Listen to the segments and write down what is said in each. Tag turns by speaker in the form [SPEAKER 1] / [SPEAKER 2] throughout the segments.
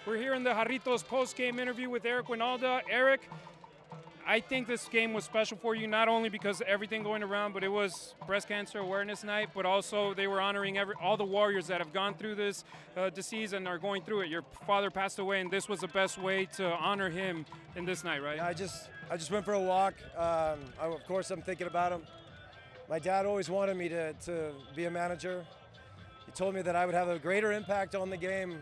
[SPEAKER 1] We're here in the Jarritos post-game interview with Eric Wynalda. Eric, I think this game was special for you, not only because of everything going around, but it was Breast Cancer Awareness Night, but also they were honoring all the warriors that have gone through this disease and are going through it. Your father passed away, and this was the best way to honor him in this night, right?
[SPEAKER 2] Yeah, I just went for a walk. Of course, I'm thinking about him. My dad always wanted me to be a manager. He told me that I would have a greater impact on the game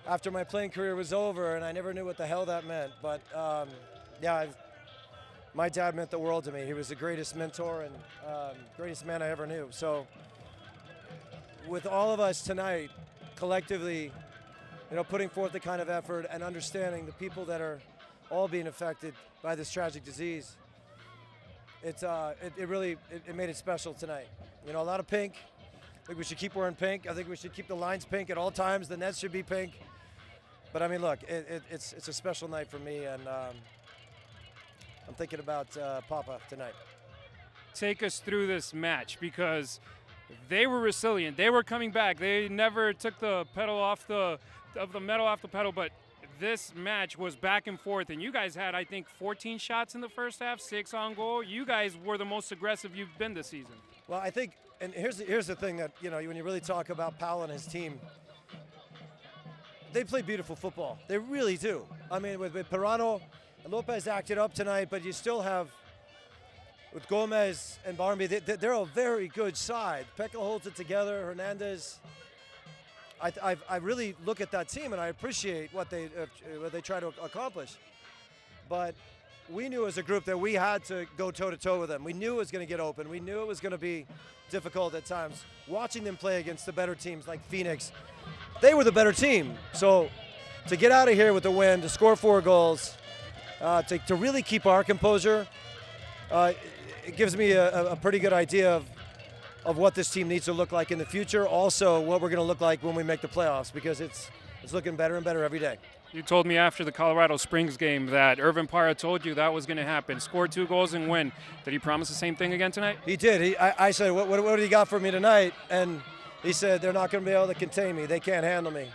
[SPEAKER 2] after my playing career was over, and I never knew what the hell that meant. But yeah, my dad meant the world to me. He was the greatest mentor and greatest man I ever knew. So with all of us tonight, collectively, putting forth the kind of effort and understanding the people that are all being affected by this tragic disease, it really made it special tonight. A lot of pink. I think we should keep wearing pink. I think we should keep the lines pink at all times. The nets should be pink. But I mean, look, it's a special night for me, and I'm thinking about Papa tonight.
[SPEAKER 1] Take us through this match, because they were resilient. They were coming back. They never took the pedal off the metal off the pedal, but this match was back and forth, and you guys had, I think, 14 shots in the first half, 6 on goal. You guys were the most aggressive you've been this season.
[SPEAKER 2] Well, I think, and here's the thing that, when you really talk about Powell and his team, they play beautiful football. They really do. I mean, with Perano, Lopez acted up tonight, but you still have, with Gomez and Barmby, they're a very good side. Pekka holds it together, Hernandez. I really look at that team, and I appreciate what they try to accomplish. But we knew as a group that we had to go toe-to-toe with them. We knew it was going to get open. We knew it was going to be difficult at times. Watching them play against the better teams like Phoenix, they were the better team. So to get out of here with the win, to score 4 goals, to really keep our composure, it gives me a pretty good idea of what this team needs to look like in the future. Also, what we're going to look like when we make the playoffs, because it's looking better and better every day.
[SPEAKER 1] You told me after the Colorado Springs game that Irvin Parra told you that was going to happen. Score 2 goals and win. Did he promise the same thing again tonight?
[SPEAKER 2] He did. I said, what do you got for me tonight? And he said, they're not going to be able to contain me. They can't handle me.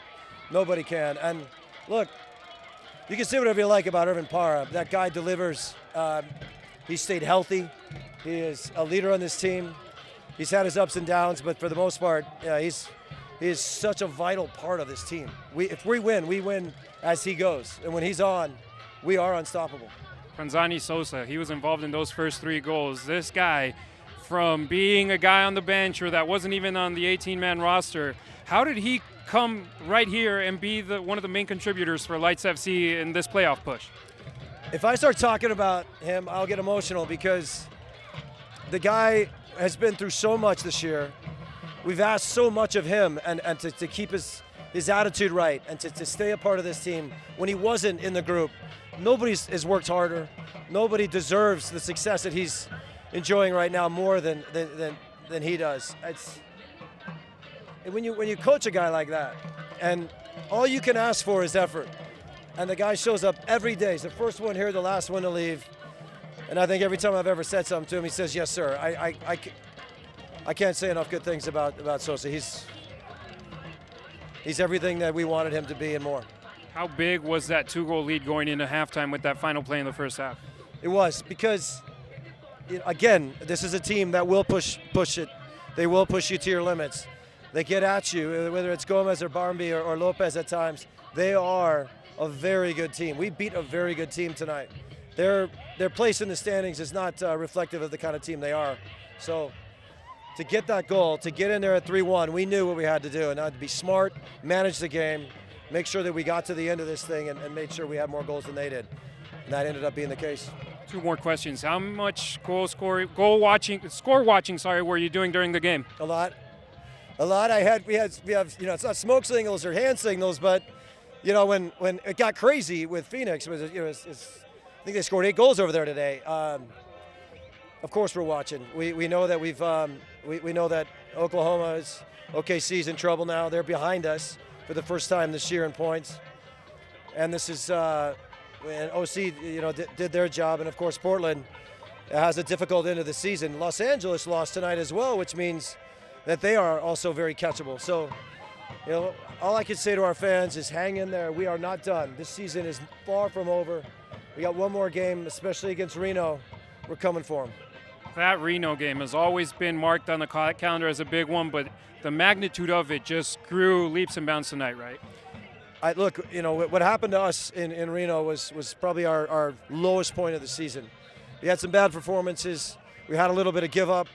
[SPEAKER 2] Nobody can. And look, you can say whatever you like about Irvin Parra. That guy delivers. He stayed healthy. He is a leader on this team. He's had his ups and downs, but for the most part, yeah, he is such a vital part of this team. If we win as he goes. And when he's on, we are unstoppable.
[SPEAKER 1] Franzani Sosa, he was involved in those first 3 goals. This guy, from being a guy on the bench or that wasn't even on the 18-man roster, how did he come right here and be one of the main contributors for Lights FC in this playoff push?
[SPEAKER 2] If I start talking about him, I'll get emotional, because the guy has been through so much this year. We've asked so much of him, and to keep his attitude right, and to stay a part of this team when he wasn't in the group. Nobody has worked harder. Nobody deserves the success that he's enjoying right now more than he does. When you coach a guy like that, and all you can ask for is effort, and the guy shows up every day. He's the first one here, the last one to leave. And I think every time I've ever said something to him, he says, yes, sir. I can't say enough good things about Sosa. He's everything that we wanted him to be and more.
[SPEAKER 1] How big was that 2-goal lead going into halftime with that final play in the first half?
[SPEAKER 2] It was, because, again, this is a team that will push it. They will push you to your limits. They get at you, whether it's Gomez or Barmby or Lopez at times. They are a very good team. We beat a very good team tonight. Their place in the standings is not reflective of the kind of team they are. So to get that goal, to get in there at 3-1, we knew what we had to do, and that to be smart, manage the game, make sure that we got to the end of this thing and made sure we had more goals than they did. And that ended up being the case.
[SPEAKER 1] 2 more questions. How much score watching were you doing during the game?
[SPEAKER 2] A lot. We have it's not smoke signals or hand signals, but when it got crazy with Phoenix, I think they scored 8 goals over there today. Of course we're watching. We know that we know that Oklahoma's OKC's in trouble now. They're behind us for the first time this year in points. And this is and OC did their job, and of course Portland has a difficult end of the season. Los Angeles lost tonight as well, which means that they are also very catchable. So You know, all I can say to our fans is hang in there. We are not done. This season is far from over. We got one more game, especially against Reno. We're coming for them.
[SPEAKER 1] That Reno game has always been marked on the calendar as a big one, but the magnitude of it just grew leaps and bounds tonight, right?
[SPEAKER 2] Look, you know, what happened to us in Reno was probably our lowest point of the season. We had some bad performances. We had a little bit of give up,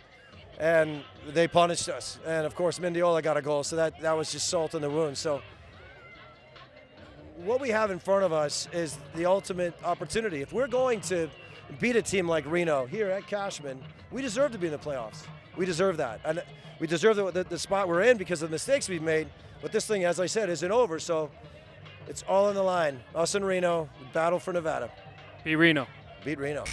[SPEAKER 2] and they punished us. And, of course, Mendiola got a goal, so that was just salt in the wound. So what we have in front of us is the ultimate opportunity. If we're going to beat a team like Reno here at Cashman, we deserve to be in the playoffs. We deserve that. And we deserve the spot we're in because of the mistakes we've made. But this thing, as I said, isn't over. So it's all on the line. Us and Reno, battle for Nevada.
[SPEAKER 1] Beat Reno.
[SPEAKER 2] Beat Reno.